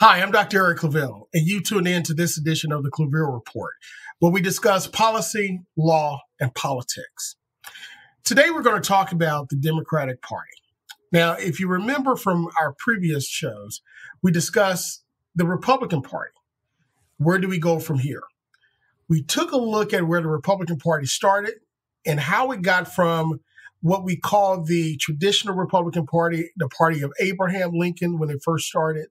Hi, I'm Dr. Eric ClaVille, and you tune in to this edition of the ClaVille Report, where we discuss policy, law, and politics. Today, we're going to talk about the Democratic Party. Now, if you remember from our previous shows, we discussed the Republican Party. Where do we go from here? We took a look at where the Republican Party started and how it got from what we call the traditional Republican Party, the party of Abraham Lincoln when it first started,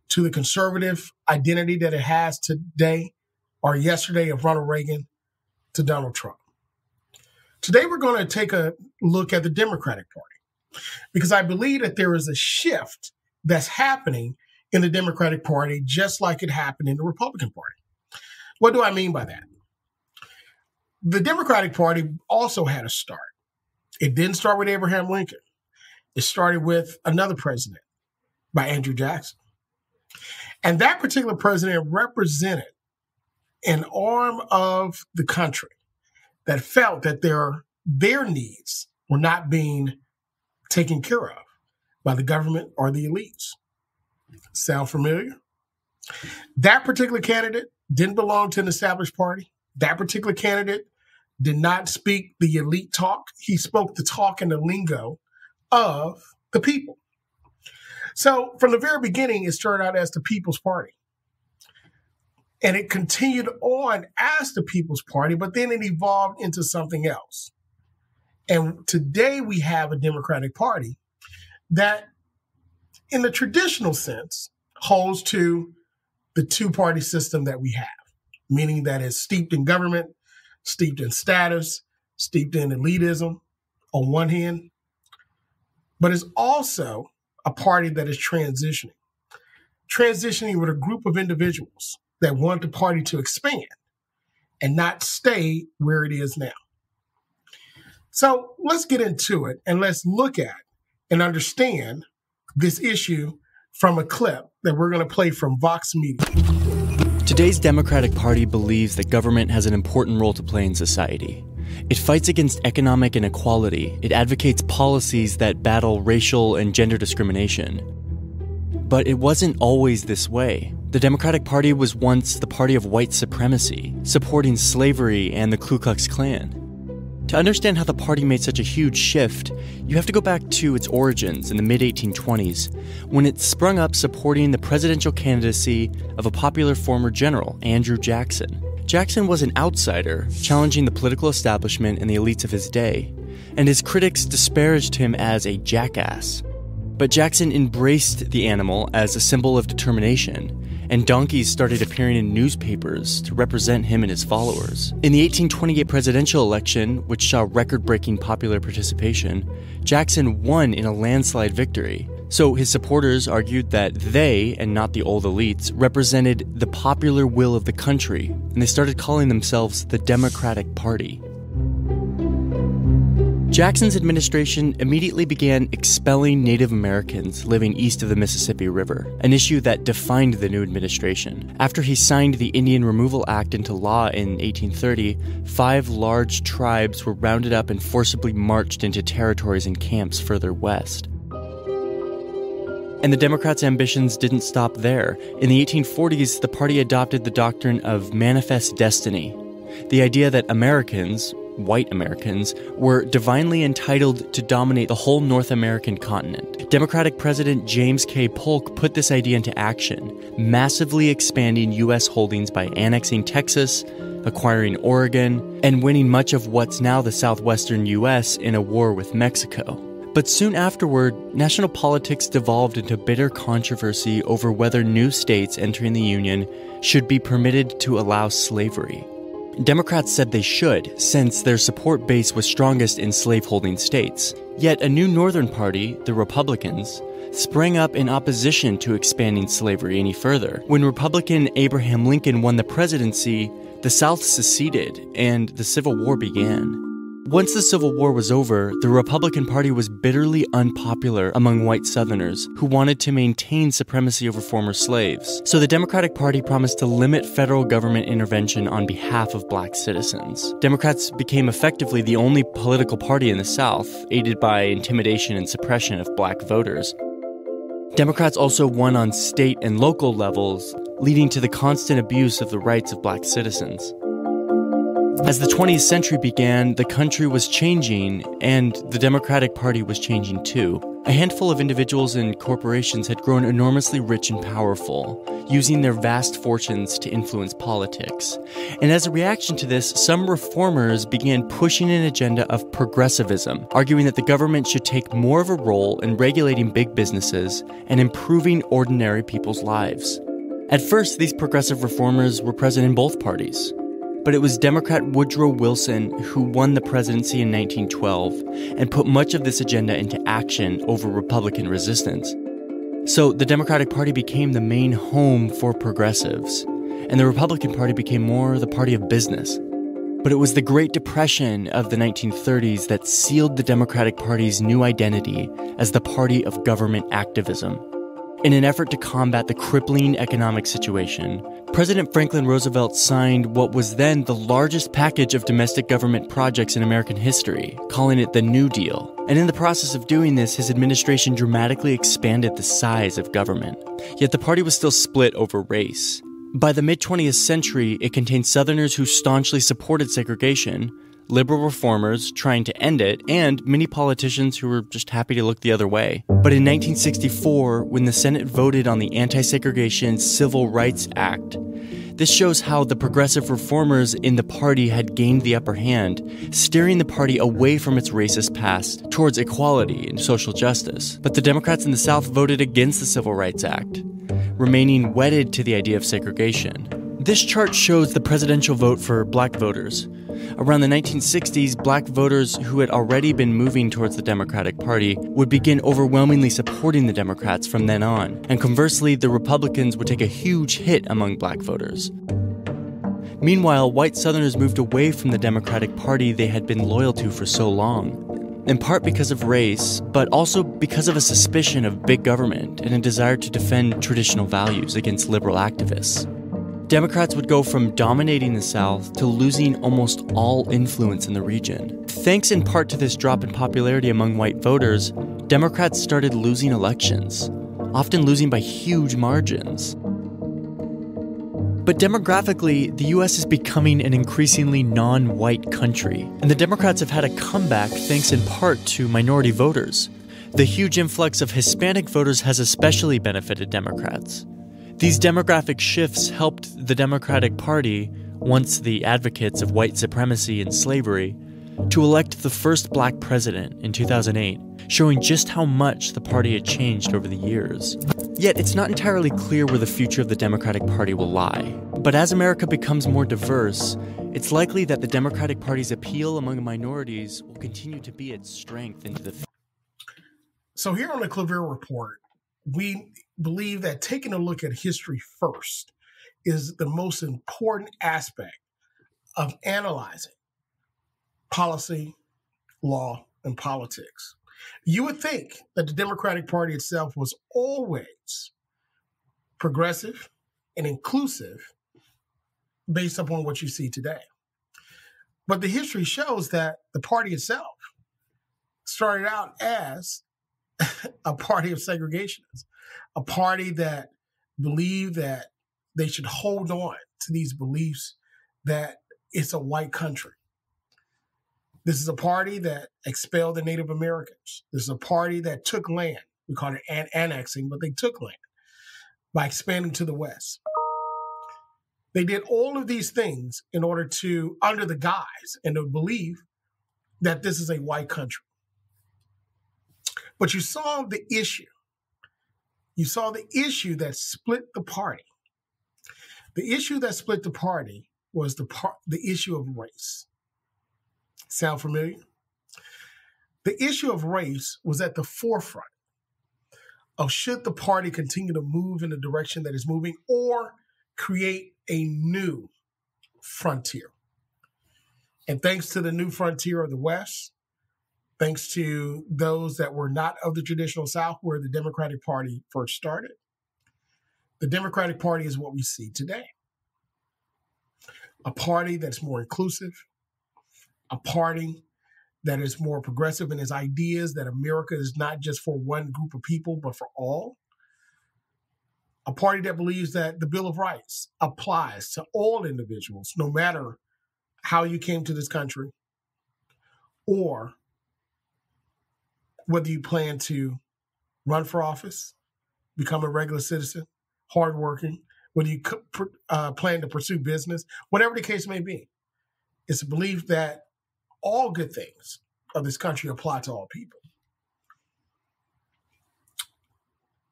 to the conservative identity that it has today or yesterday of Ronald Reagan to Donald Trump. Today, we're going to take a look at the Democratic Party because I believe that there is a shift that's happening in the Democratic Party just like it happened in the Republican Party. What do I mean by that? The Democratic Party also had a start. It didn't start with Abraham Lincoln. It started with another president by Andrew Jackson. And that particular president represented an arm of the country that felt that their needs were not being taken care of by the government or the elites. Sound familiar? That particular candidate didn't belong to an established party. That particular candidate did not speak the elite talk. He spoke the talk and the lingo of the people. So from the very beginning, it started out as the People's Party. And it continued on as the People's Party, but then it evolved into something else. And today we have a Democratic Party that, in the traditional sense, holds to the two-party system that we have, meaning that it's steeped in government, steeped in status, steeped in elitism on one hand, but it's also a party that is transitioning with a group of individuals that want the party to expand and not stay where it is now. So let's get into it and let's look at and understand this issue from a clip that we're going to play from Vox Media. Today's Democratic Party believes that government has an important role to play in society. It fights against economic inequality. It advocates policies that battle racial and gender discrimination. But it wasn't always this way. The Democratic Party was once the party of white supremacy, supporting slavery and the Ku Klux Klan. To understand how the party made such a huge shift, you have to go back to its origins in the mid-1820s, when it sprung up supporting the presidential candidacy of a popular former general, Andrew Jackson. Jackson was an outsider, challenging the political establishment and the elites of his day, and his critics disparaged him as a jackass. But Jackson embraced the animal as a symbol of determination, and donkeys started appearing in newspapers to represent him and his followers. In the 1828 presidential election, which saw record-breaking popular participation, Jackson won in a landslide victory. So his supporters argued that they, and not the old elites, represented the popular will of the country, and they started calling themselves the Democratic Party. Jackson's administration immediately began expelling Native Americans living east of the Mississippi River, an issue that defined the new administration. After he signed the Indian Removal Act into law in 1830, 5 large tribes were rounded up and forcibly marched into territories and camps further west. And the Democrats' ambitions didn't stop there. In the 1840s, the party adopted the doctrine of manifest destiny, the idea that Americans, white Americans, were divinely entitled to dominate the whole North American continent. Democratic President James K. Polk put this idea into action, massively expanding U.S. holdings by annexing Texas, acquiring Oregon, and winning much of what's now the southwestern U.S. in a war with Mexico. But soon afterward, national politics devolved into bitter controversy over whether new states entering the Union should be permitted to allow slavery. Democrats said they should, since their support base was strongest in slaveholding states. Yet a new Northern party, the Republicans, sprang up in opposition to expanding slavery any further. When Republican Abraham Lincoln won the presidency, the South seceded and the Civil War began. Once the Civil War was over, the Republican Party was bitterly unpopular among white Southerners who wanted to maintain supremacy over former slaves. So the Democratic Party promised to limit federal government intervention on behalf of black citizens. Democrats became effectively the only political party in the South, aided by intimidation and suppression of black voters. Democrats also won on state and local levels, leading to the constant abuse of the rights of black citizens. As the 20th century began, the country was changing, and the Democratic Party was changing too. A handful of individuals and corporations had grown enormously rich and powerful, using their vast fortunes to influence politics. And as a reaction to this, some reformers began pushing an agenda of progressivism, arguing that the government should take more of a role in regulating big businesses and improving ordinary people's lives. At first, these progressive reformers were present in both parties. But it was Democrat Woodrow Wilson who won the presidency in 1912 and put much of this agenda into action over Republican resistance. So the Democratic Party became the main home for progressives, and the Republican Party became more the party of business. But it was the Great Depression of the 1930s that sealed the Democratic Party's new identity as the party of government activism. In an effort to combat the crippling economic situation, President Franklin Roosevelt signed what was then the largest package of domestic government projects in American history, calling it the New Deal. And in the process of doing this, his administration dramatically expanded the size of government. Yet the party was still split over race. By the mid-20th century, it contained Southerners who staunchly supported segregation, liberal reformers trying to end it, and many politicians who were just happy to look the other way. But in 1964, when the Senate voted on the Anti-Segregation Civil Rights Act, this shows how the progressive reformers in the party had gained the upper hand, steering the party away from its racist past towards equality and social justice. But the Democrats in the South voted against the Civil Rights Act, remaining wedded to the idea of segregation. This chart shows the presidential vote for black voters. Around the 1960s, black voters who had already been moving towards the Democratic Party would begin overwhelmingly supporting the Democrats from then on, and conversely, the Republicans would take a huge hit among black voters. Meanwhile, white Southerners moved away from the Democratic Party they had been loyal to for so long, in part because of race, but also because of a suspicion of big government and a desire to defend traditional values against liberal activists. Democrats would go from dominating the South to losing almost all influence in the region. Thanks in part to this drop in popularity among white voters, Democrats started losing elections, often losing by huge margins. But demographically, the U.S. is becoming an increasingly non-white country, and the Democrats have had a comeback thanks in part to minority voters. The huge influx of Hispanic voters has especially benefited Democrats. These demographic shifts helped the Democratic Party, once the advocates of white supremacy and slavery, to elect the first black president in 2008, showing just how much the party had changed over the years. Yet it's not entirely clear where the future of the Democratic Party will lie. But as America becomes more diverse, it's likely that the Democratic Party's appeal among minorities will continue to be its strength into the future. So here on the ClaVille Report, we believe that taking a look at history first is the most important aspect of analyzing policy, law, and politics. You would think that the Democratic Party itself was always progressive and inclusive based upon what you see today. But the history shows that the party itself started out as a party of segregationists, a party that believed that they should hold on to these beliefs that it's a white country. This is a party that expelled the Native Americans. This is a party that took land. We call it annexing, but they took land by expanding to the West. They did all of these things in order to, under the guise and to believe that this is a white country. But you saw the issue. You saw the issue that split the party. The issue that split the party was the issue of race. Sound familiar? The issue of race was at the forefront of should the party continue to move in the direction that it's moving or create a new frontier. And thanks to the new frontier of the West, thanks to those that were not of the traditional South where the Democratic Party first started, the Democratic Party is what we see today. A party that's more inclusive, a party that is more progressive in its ideas, that America is not just for one group of people, but for all. a party that believes that the Bill of Rights applies to all individuals, no matter how you came to this country or whether you plan to run for office, become a regular citizen, hardworking, whether you plan to pursue business, whatever the case may be. It's a belief that all good things of this country apply to all people.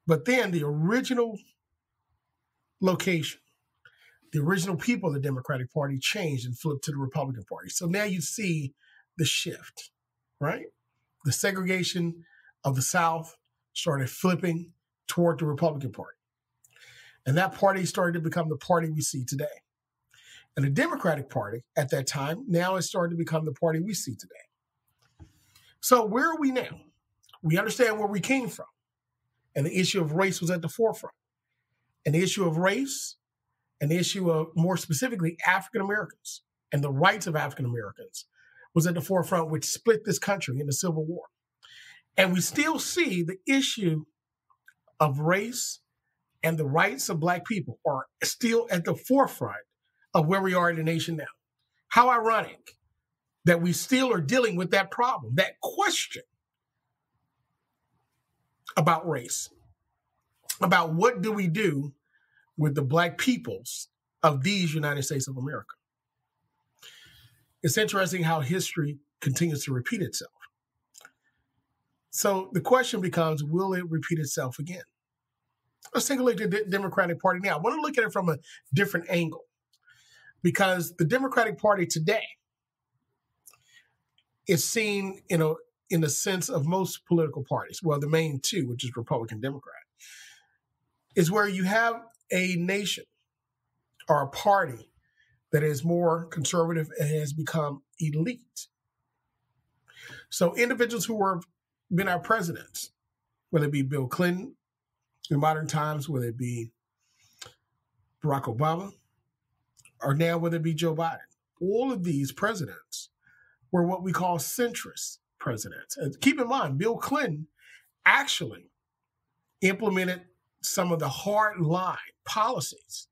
But then the original location, the original people of the Democratic Party changed and flipped to the Republican Party. So now you see the shift, right? The segregation of the South started flipping toward the Republican Party. And that party started to become the party we see today. And the Democratic Party at that time now has started to become the party we see today. So where are we now? We understand where we came from. And the issue of race was at the forefront. And the issue of race and the issue of, more specifically, African Americans and the rights of African Americans was at the forefront, which split this country in the Civil War. And we still see the issue of race and the rights of Black people are still at the forefront of where we are in the nation now. How ironic that we still are dealing with that problem, that question about race, about what do we do with the Black peoples of these United States of America. It's interesting how history continues to repeat itself. So the question becomes, will it repeat itself again? Let's take a look at the Democratic Party now. I want to look at it from a different angle because the Democratic Party today is seen in the sense of most political parties, well, the main two, which is Republican, Democrat, is where you have a nation or a party that is more conservative and has become elite. So individuals who have been our presidents, whether it be Bill Clinton in modern times, whether it be Barack Obama, or now whether it be Joe Biden, all of these presidents were what we call centrist presidents. And keep in mind, Bill Clinton actually implemented some of the hard line policies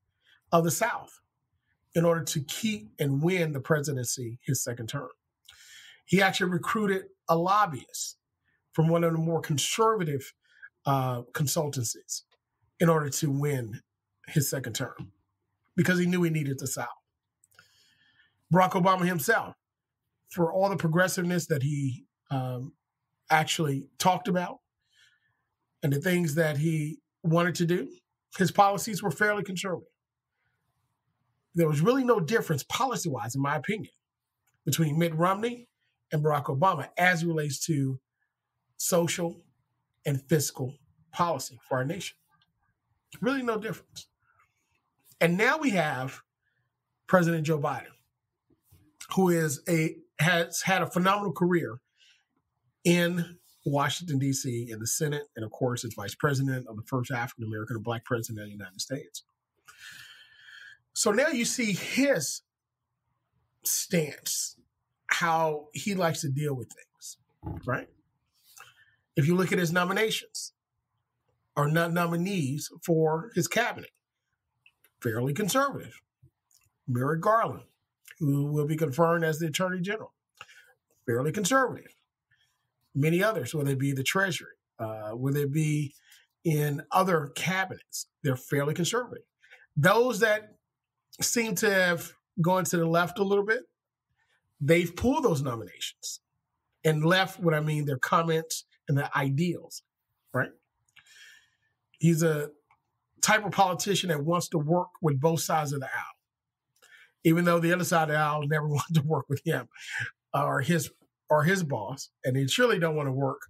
of the South in order to keep and win the presidency his second term. He actually recruited a lobbyist from one of the more conservative consultancies in order to win his second term because he knew he needed the South. Barack Obama himself, for all the progressiveness that he actually talked about and the things that he wanted to do, his policies were fairly conservative. There was really no difference policy-wise, in my opinion, between Mitt Romney and Barack Obama as it relates to social and fiscal policy for our nation. Really no difference. And now we have President Joe Biden, who has had a phenomenal career in Washington, D.C., in the Senate, and of course, is vice president of the first African-American or Black president of the United States. So now you see his stance, how he likes to deal with things, right? If you look at his nominations or nominees for his cabinet, fairly conservative. Merrick Garland, who will be confirmed as the Attorney General, fairly conservative. Many others, whether it be the Treasury, whether it be in other cabinets, they're fairly conservative. Those that seem to have gone to the left a little bit, they've pulled those nominations and left what I mean, their comments and their ideals, right? He's a type of politician that wants to work with both sides of the aisle, even though the other side of the aisle never wanted to work with him or his boss, and they surely don't want to work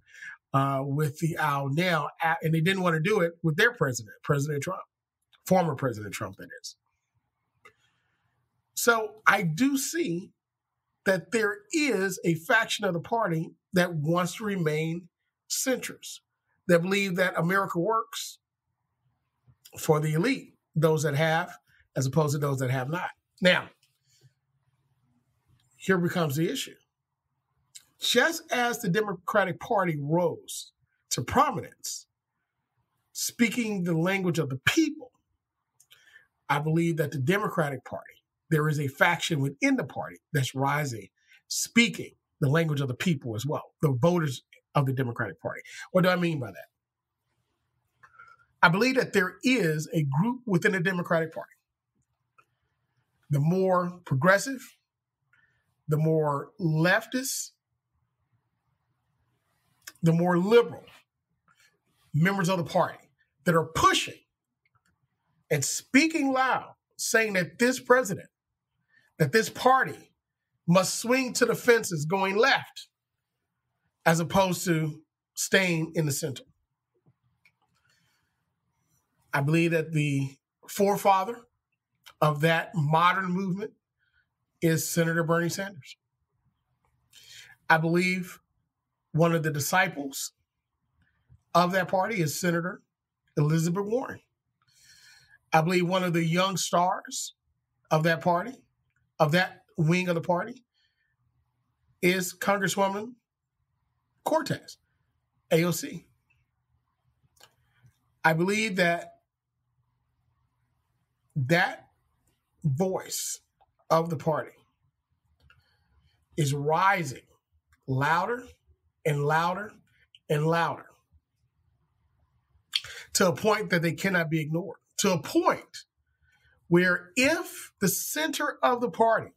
with the aisle now, and they didn't want to do it with their president, President Trump, former President Trump, that is. So I do see that there is a faction of the party that wants to remain centrist, that believe that America works for the elite, those that have, as opposed to those that have not. Now, here becomes the issue. Just as the Democratic Party rose to prominence, speaking the language of the people, I believe that the Democratic Party, there is a faction within the party that's rising, speaking the language of the people as well, the voters of the Democratic Party. What do I mean by that? I believe that there is a group within the Democratic Party. The more progressive, the more leftist, the more liberal members of the party that are pushing and speaking loud, saying that this president, that this party must swing to the fences going left as opposed to staying in the center. I believe that the forefather of that modern movement is Senator Bernie Sanders. I believe one of the disciples of that party is Senator Elizabeth Warren. I believe one of the young stars of that party, of that wing of the party, is Congresswoman Cortez, AOC. I believe that voice of the party is rising louder and louder and louder to a point that they cannot be ignored, to a point where if the center of the party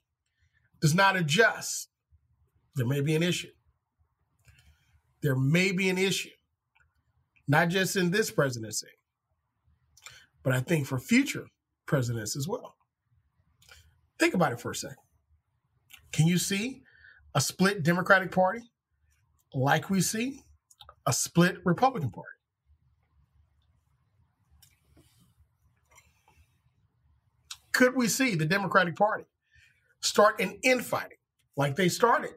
does not adjust, there may be an issue. There may be an issue, not just in this presidency, but I think for future presidents as well. Think about it for a second. Can you see a split Democratic Party like we see a split Republican Party? Could we see the Democratic Party start an infighting like they started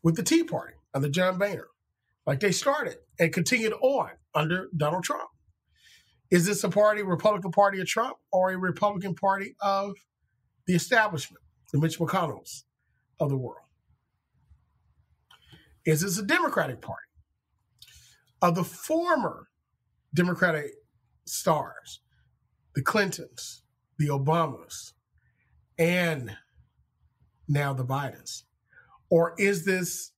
with the Tea Party under John Boehner, like they started and continued on under Donald Trump? Is this a party, Republican Party of Trump, or a Republican Party of the establishment, the Mitch McConnells of the world? Is this a Democratic Party of the former Democratic stars, the Clintons, the Obamas, and now the Bidens? Or is this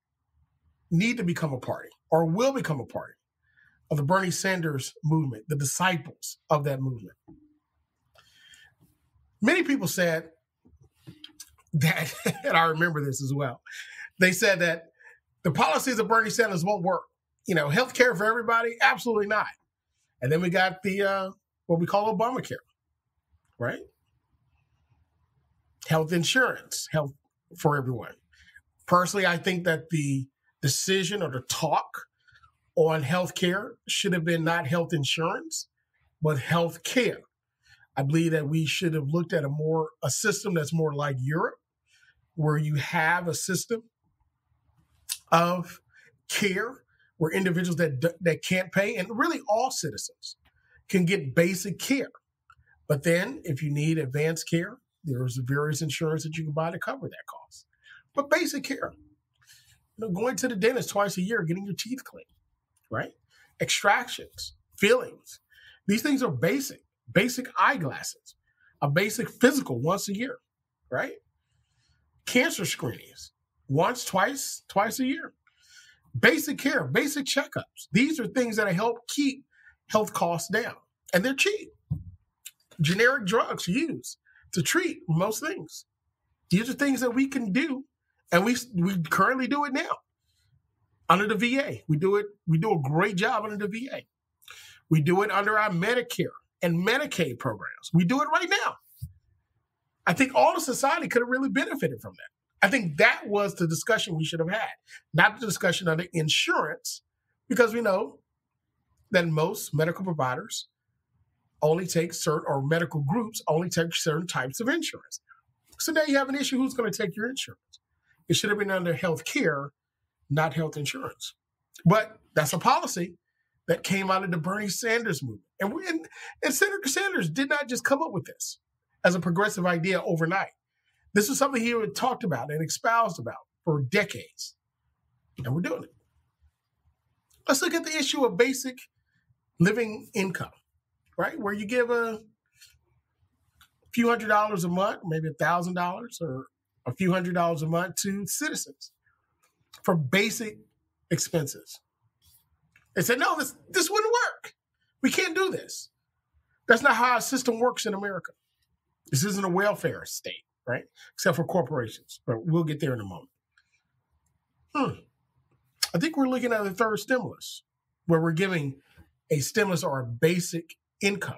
need to become a party, or will become a party, of the Bernie Sanders movement, the disciples of that movement? Many people said that, and I remember this as well, they said that the policies of Bernie Sanders won't work. You know, health care for everybody? Absolutely not. And then we got the, what we call Obamacare, right? Health insurance, health for everyone. Personally, I think that the decision or the talk on health care should have been not health insurance, but health care. I believe that we should have looked at a system that's more like Europe, where you have a system of care where individuals that can't pay, and really all citizens, can get basic care. But then if you need advanced care, there's various insurance that you can buy to cover that cost. But basic care, going to the dentist twice a year, getting your teeth cleaned, right? Extractions, fillings. These things are basic eyeglasses, a basic physical once a year, right? Cancer screenings, twice a year. Basic care, basic checkups. These are things that help keep health costs down, and they're cheap. Generic drugs used to treat most things. These are things that we can do, and we currently do it now under the VA. We do a great job under the VA. We do it under our Medicare and Medicaid programs. We do it right now. I think all of society could have really benefited from that. I think that was the discussion we should have had, not the discussion under insurance, because we know that most medical providers only take certain, or medical groups only take certain types of insurance. So now you have an issue, who's going to take your insurance? It should have been under health care, not health insurance. But that's a policy that came out of the Bernie Sanders movement. And Senator Sanders did not just come up with this as a progressive idea overnight. This is something he had talked about and espoused about for decades. And we're doing it. Let's look at the issue of basic living income, right? Where you give a few $100s a month, maybe $1,000 or a few $100s a month to citizens for basic expenses. They said, no, this wouldn't work. We can't do this. That's not how our system works in America. This isn't a welfare state, right? Except for corporations, but we'll get there in a moment. I think we're looking at a third stimulus where we're giving a stimulus or a basic income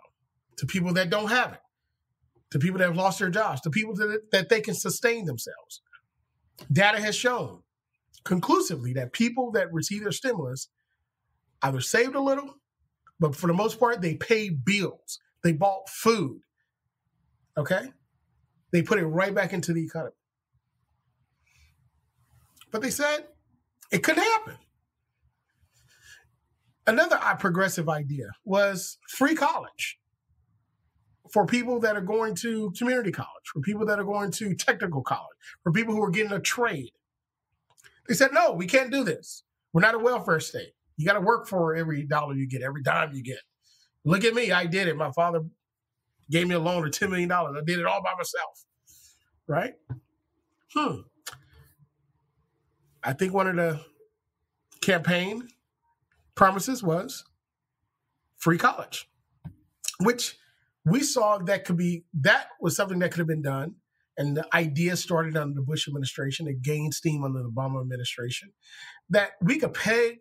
to people that don't have it, to people that have lost their jobs, to people that they can sustain themselves. Data has shown conclusively that people that receive their stimulus either saved a little, but for the most part, they paid bills. They bought food, okay? They put it right back into the economy. But they said it couldn't happen. Another progressive idea was free college for people that are going to community college, for people that are going to technical college, for people who are getting a trade. They said, no, we can't do this. We're not a welfare state. You got to work for every dollar you get, every dime you get. Look at me. I did it. My father gave me a loan of $10 million. I did it all by myself, right? I think one of the campaign promises was free college, which we saw that was something that could have been done. And the idea started under the Bush administration. It gained steam under the Obama administration that we could peg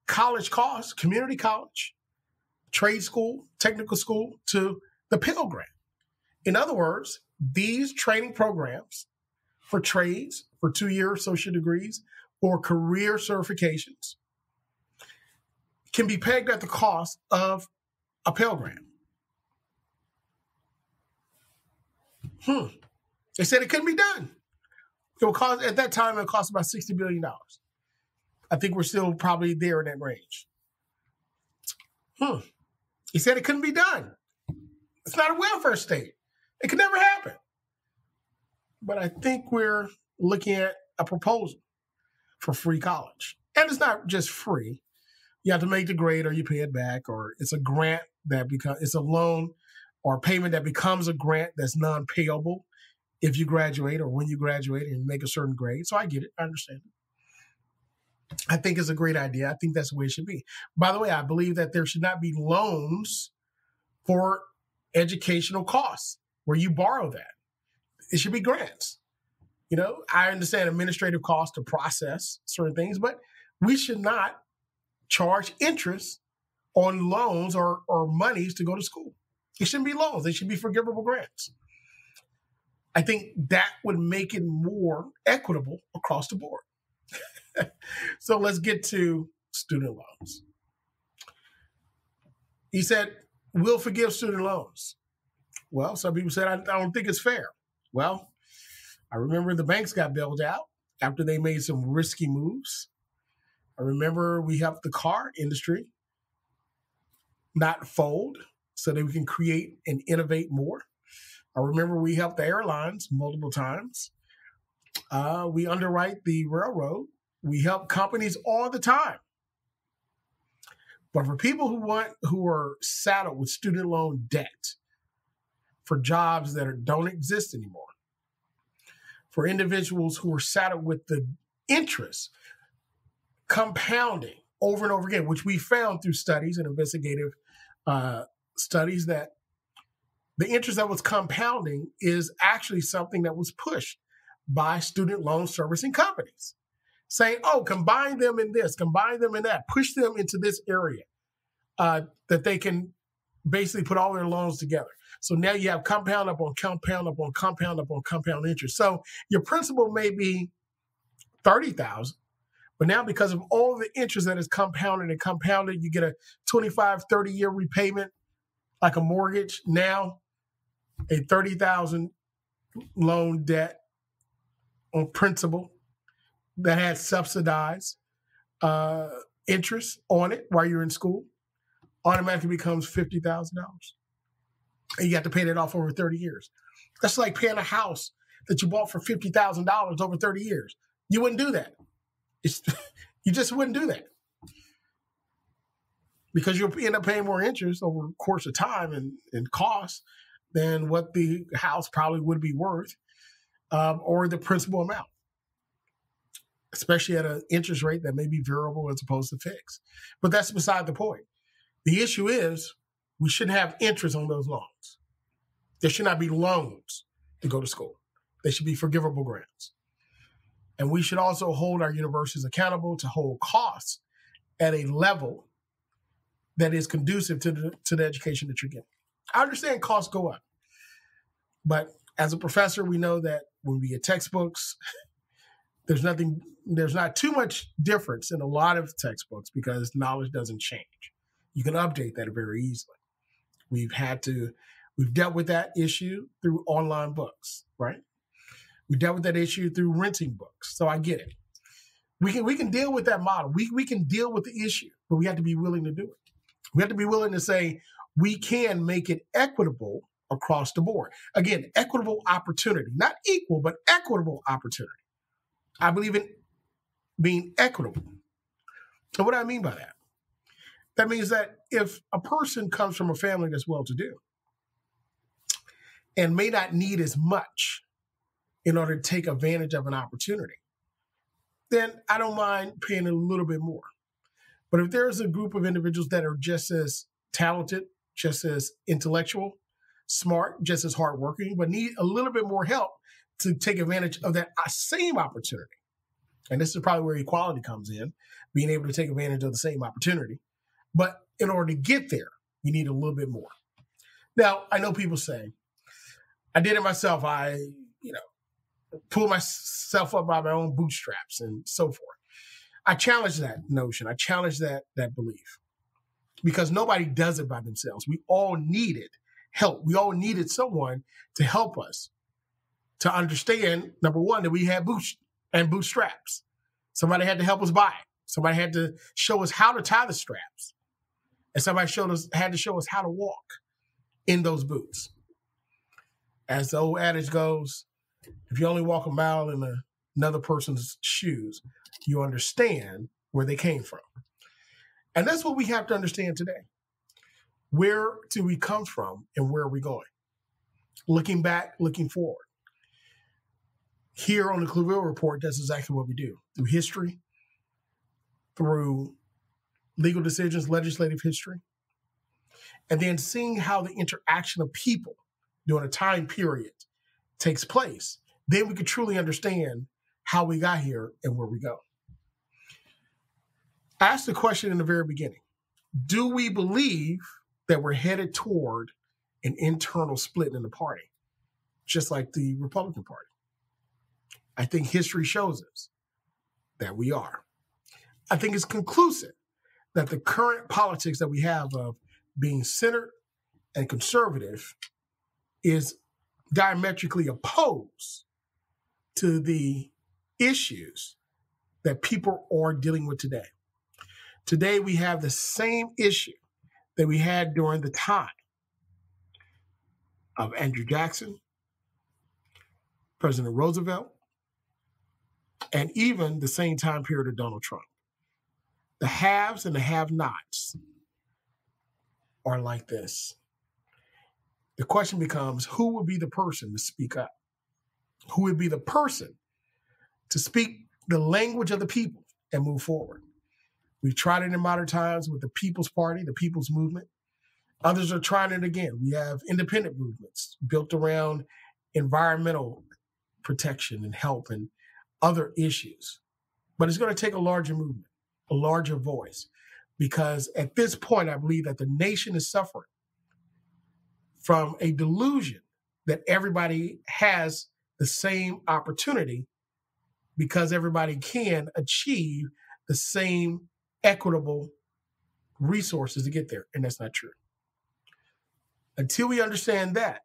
college costs, community college, trade school, technical school, to the Pell Grant. In other words, these training programs for trades, for 2-year associate degrees, or career certifications can be pegged at the cost of a Pell Grant. They said it couldn't be done. It would cost, at that time, it cost about $60 billion. I think we're still probably there in that range. He said it couldn't be done. It's not a welfare state. It could never happen. But I think we're looking at a proposal for free college. And it's not just free. You have to make the grade or you pay it back, or it's a grant it's a loan or a payment that becomes a grant that's non-payable if you graduate or when you graduate and make a certain grade. So I get it. I understand it. I think it's a great idea. I think that's the way it should be. By the way, I believe that there should not be loans for educational costs where you borrow that. It should be grants. You know, I understand administrative costs to process certain things, but we should not charge interest on loans or monies to go to school. It shouldn't be loans. They should be forgivable grants. I think that would make it more equitable across the board. So let's get to student loans. He said, we'll forgive student loans. Well, some people said, I don't think it's fair. Well, I remember the banks got bailed out after they made some risky moves. I remember we helped the car industry not fold so that we can create and innovate more. I remember we helped the airlines multiple times. We underwrite the railroad. We help companies all the time. But for people who are saddled with student loan debt, for jobs that don't exist anymore, for individuals who are saddled with the interest compounding over and over again, which we found through studies and investigative studies that the interest that was compounding is actually something that was pushed by student loan servicing companies, saying, oh, combine them in this, combine them in that, push them into this area that they can basically put all their loans together. So now you have compound upon compound upon compound upon compound interest. So your principal may be $30,000, but now because of all the interest that is compounded and compounded, you get a 25, 30-year repayment like a mortgage. Now a $30,000 loan debt on principal that has subsidized interest on it while you're in school automatically becomes $50,000. And you have to pay that off over 30 years. That's like paying a house that you bought for $50,000 over 30 years. You wouldn't do that. You just wouldn't do that. because you'll end up paying more interest over the course of time and cost than what the house probably would be worth, or the principal amount, especially at an interest rate that may be variable as opposed to fixed. But that's beside the point. The issue is we shouldn't have interest on those loans. There should not be loans to go to school. They should be forgivable grants. And we should also hold our universities accountable to hold costs at a level that is conducive to the education that you're getting. I understand costs go up, but as a professor, we know that when we get textbooks, there's not too much difference in a lot of textbooks because knowledge doesn't change. You can update that very easily. We've dealt with that issue through online books, right? We dealt with that issue through renting books. So I get it. We can deal with that model. We can deal with the issue, but we have to be willing to do it. We have to be willing to say we can make it equitable across the board. Again, equitable opportunity, not equal, but equitable opportunity. I believe in being equitable. So what do I mean by that? That means that if a person comes from a family that's well-to-do and may not need as much in order to take advantage of an opportunity, then I don't mind paying a little bit more. But if there's a group of individuals that are just as talented, just as intellectual, smart, just as hardworking, but need a little bit more help to take advantage of that same opportunity. And this is probably where equality comes in, being able to take advantage of the same opportunity. But in order to get there, you need a little bit more. Now, I know people say, I did it myself. I pulled myself up by my own bootstraps and so forth. I challenge that notion. I challenge that belief because nobody does it by themselves. We all needed help. We all needed someone to help us to understand, number one, that we had bootstraps. Somebody had to help us buy it. Somebody had to show us how to tie the straps. And somebody had to show us how to walk in those boots. As the old adage goes, if you only walk a mile in another person's shoes, you understand where they came from. And that's what we have to understand today. Where do we come from and where are we going? Looking back, looking forward. Here on the ClaVille Report, that's exactly what we do. Through history, through legal decisions, legislative history, and then seeing how the interaction of people during a time period takes place, then we can truly understand how we got here and where we go. I asked the question in the very beginning, do we believe that we're headed toward an internal split in the party, just like the Republican Party? I think history shows us that we are. I think it's conclusive that the current politics that we have of being centered and conservative is diametrically opposed to the issues that people are dealing with today. Today, we have the same issue that we had during the time of Andrew Jackson, President Roosevelt, and even the same time period of Donald Trump. The haves and the have-nots are like this. The question becomes, who would be the person to speak up? Who would be the person to speak the language of the people and move forward? We've tried it in modern times with the People's Party, the People's Movement. Others are trying it again. We have independent movements built around environmental protection and help and other issues. But it's going to take a larger movement, a larger voice, because at this point, I believe that the nation is suffering from a delusion that everybody has the same opportunity because everybody can achieve the same equitable resources to get there. And that's not true. Until we understand that,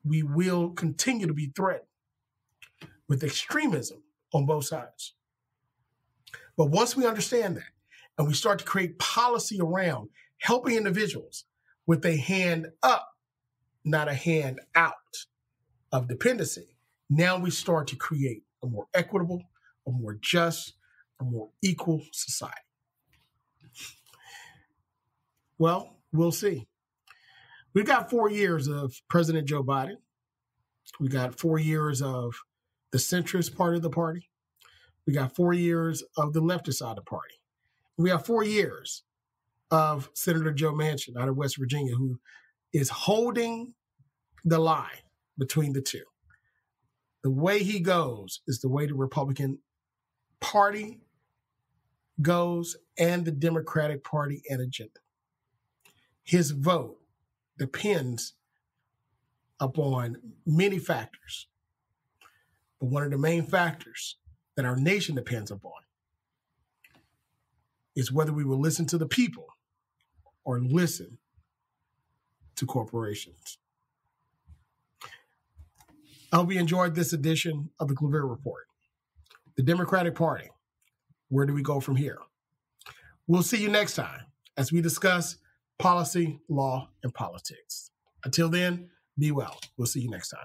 we will continue to be threatened with extremism on both sides. But once we understand that and we start to create policy around helping individuals with a hand up, not a hand out of dependency, now we start to create a more equitable, a more just, a more equal society. Well, we'll see. We've got 4 years of President Joe Biden. We got 4 years of the centrist part of the party. We got 4 years of the leftist side of the party. We have 4 years of Senator Joe Manchin out of West Virginia, who is holding the line between the two. The way he goes is the way the Republican Party goes and the Democratic Party and agenda. His vote depends upon many factors. But one of the main factors that our nation depends upon is whether we will listen to the people or listen to corporations. I hope you enjoyed this edition of the ClaVille Report. The Democratic Party, where do we go from here? We'll see you next time as we discuss policy, law, and politics. Until then, be well. We'll see you next time.